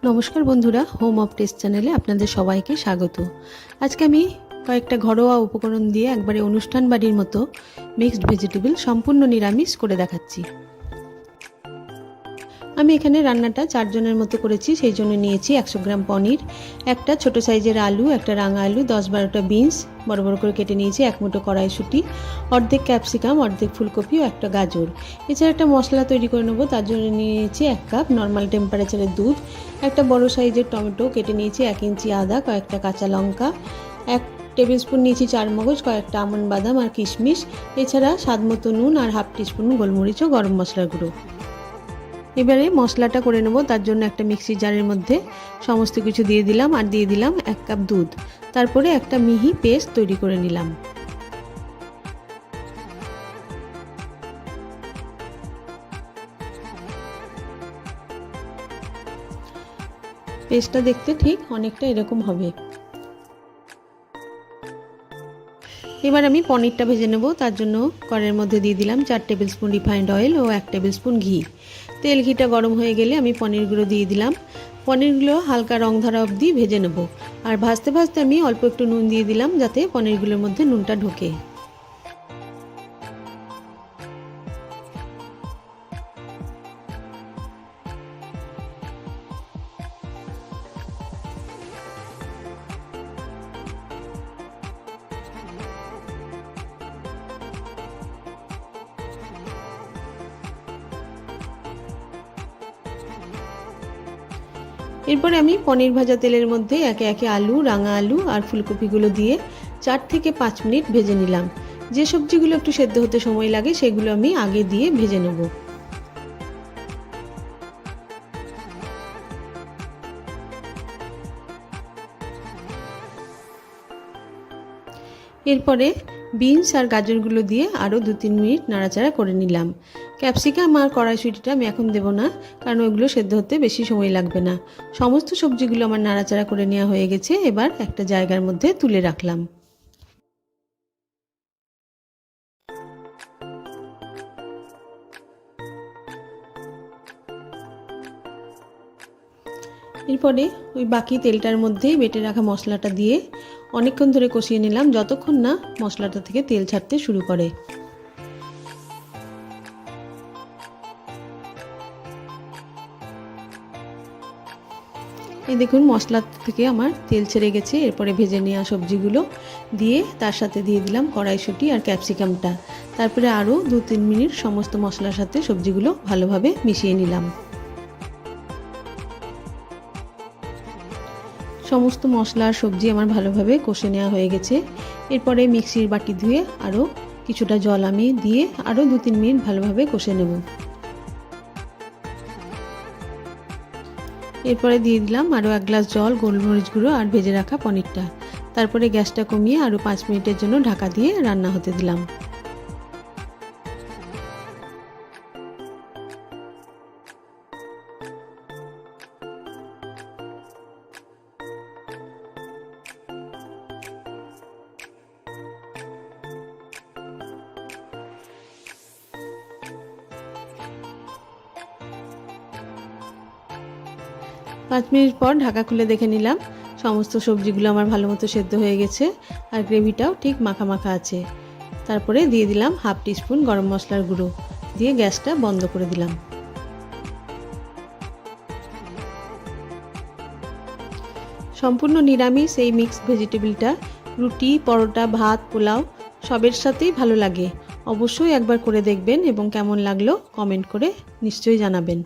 নমস্কার বন্ধুরা, home of test চ্যানেলে আপনাদের সবাইকে স্বাগত। আজকে আমি কয়েকটা ঘরোয়া উপকরণ দিয়ে একবারে অনুষ্ঠান বাড়ির মতো মিক্সড ভেজিটেবল সম্পূর্ণ নিরামিষ করে দেখাচ্ছি। আমি এখানে রান্নাটা 4 জনের মতো করেছি, সেই জন্য নিয়েছি 100 গ্রাম পনির, একটা ছোট সাইজের আলু, একটা রাঙা আলু, 10-12টা বিনস বড় বড় করে কেটে নিয়েছি, এক মুঠো কড়াইশুঁটি, অর্ধেক ক্যাপসিকাম, অর্ধেক ফুলকপি ও একটা গাজর। এছাড়া একটা মশলা তৈরি করে নেবো, তার জন্য নিয়েছি 1 কাপ নর্মাল টেম্পারেচারের দুধ, একটা বড় সাইজের টমেটো কেটে নিয়েছি, 1 ইঞ্চি আদা, কয়েকটা কাঁচা লঙ্কা, 1 টেবিল স্পুন নিয়েছি চারমগজ, কয়েকটা আমন্ড বাদাম আর কিশমিশ, এছাড়া স্বাদ মতো নুন আর হাফ টিস্পুন গোলমরিচ ও গরম মশলার গুঁড়ো। এবারে মশলাটা করে নেব, তার জন্য একটা মিক্সির জারের মধ্যে সমস্ত কিছু দিয়ে দিলাম আর দিয়ে দিলাম 1 কাপ দুধ। তারপরে একটা মিহি পেস্ট তৈরি করে নিলাম। পেস্টটা দেখতে ঠিক অনেকটা এরকম হবে। এবার আমি পনিরটা ভেজে নেব, তার জন্য কড়াইয়ের মধ্যে দিয়ে দিলাম 4 টেবিল স্পুন রিফাইন্ড অয়েল ও 1 টেবিল স্পুন ঘি। তেল ঘিটা গরম হয়ে গেলে আমি পনিরগুলো দিয়ে দিলাম। পনিরগুলো হালকা রং ধরা অবধি ভেজে নেব, আর ভাজতে ভাজতে আমি অল্প একটু নুন দিয়ে দিলাম যাতে পনিরগুলোর মধ্যে নুনটা ঢোকে। এরপরে আমি পনির ভাজা তেলের মধ্যে একে একে আলু, রাঙা আলু আর ফুলকপিগুলো দিয়ে 4 থেকে 5 মিনিট ভেজে নিলাম। যে সবজিগুলো একটু সেদ্ধ হতে সময় লাগে সেগুলো আমি আগে দিয়ে ভেজে নেব। এরপরে বিনস আর গাজরগুলো দিয়ে আরও 2-3 মিনিট নাড়াচাড়া করে নিলাম। ক্যাপসিকাম আর কড়াইশুঁটিটা আমি এখন দেব না, কারণ ওইগুলো সেদ্ধ হতে বেশি সময় লাগবে না। সমস্ত সবজিগুলো আমার নাড়াচাড়া করে নেওয়া হয়ে গেছে, এবার একটা জায়গার মধ্যে তুলে রাখলাম। এরপরে ওই বাকি তেলটার মধ্যেই বেটে রাখা মশলাটা দিয়ে অনেকক্ষণ ধরে কষিয়ে নিলাম, যতক্ষণ না মশলাটা থেকে তেল ছাড়তে শুরু করে। এই দেখুন মশলা থেকে আমার তেল ছেড়ে গেছে। এরপরে ভেজে নেওয়া সবজিগুলো দিয়ে তার সাথে দিয়ে দিলাম কড়াইশুঁটি আর ক্যাপসিকামটা। তারপরে আরও 2-3 মিনিট সমস্ত মশলার সাথে সবজিগুলো ভালোভাবে মিশিয়ে নিলাম। সমস্ত মশলা আর সবজি আমার ভালোভাবে কষে নেওয়া হয়ে গেছে। এরপরে মিক্সির বাটি ধুয়ে আরও কিছুটা জল আমি দিয়ে আরও 2-3 মিনিট ভালোভাবে কষে নেব। এরপরে দিয়ে দিলাম আরও 1 গ্লাস জল, গোলমরিচ গুঁড়ো আর ভেজে রাখা পনিরটা। তারপরে গ্যাসটা কমিয়ে আরও 5 মিনিটের জন্য ঢাকা দিয়ে রান্না হতে দিলাম। 5 মিনিট পর ঢাকা খুলে দেখে নিলাম, সমস্ত সবজিগুলো আমার ভালো মতো সেদ্ধ হয়ে গেছে আর গ্রেভিটাও ঠিক মাখা মাখা আছে। তারপরে দিয়ে দিলাম হাফ টিস্পুন গরম মশলার গুঁড়ো, দিয়ে গ্যাসটা বন্ধ করে দিলাম। সম্পূর্ণ নিরামিষ এই মিক্সড ভেজিটেবলটা রুটি, পরোটা, ভাত, পোলাও সবের সাথেই ভালো লাগে। অবশ্যই একবার করে দেখবেন এবং কেমন লাগলো কমেন্ট করে নিশ্চয়ই জানাবেন।